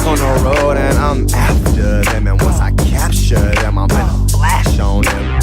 on the road and I'm after them. And once I capture them, I'm gonna flash on them.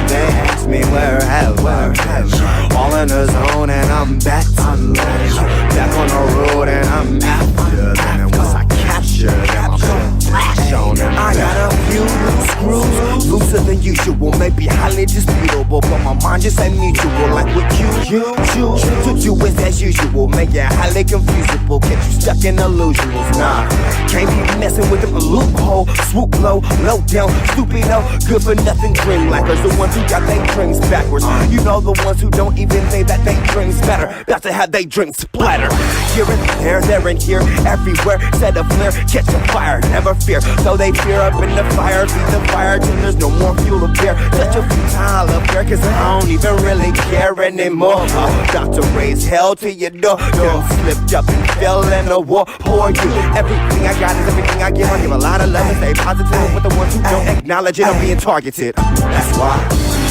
They ask me where have I been? All in the zone and I'm back to them. Back on the road and I'm after them. And once I capture them, I'm gonna flash on them. I got a few loose screws, looser than usual, maybe highly disputable, but my mind just ain't mutual. Like what you choose to do is as usual, make it highly confusable, get you stuck in illusions. Nah, can't be messing with them, a loophole, swoop low, low down, stupido, good for nothing dream lackers, the ones who got their dreams backwards. You know the ones who don't even think that they dreams matter, about to have they dreams splatter. Here and there and here, everywhere, set a flare, catch a fire, never fear. So they fear up in the fire, beat the fire till there's no more fuel to bear. Such a futile affair, cause I don't even really care anymore. About to raise hell to your door. Girl slipped up and fell in a war. Poor you, everything I got is everything I give. I give a lot of love and stay positive with the ones who don't acknowledge it. I'm being targeted. That's why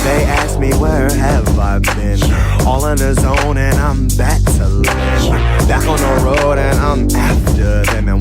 they ask me where have I been. All in the zone and I'm back to live. Back on the road and I'm after them. And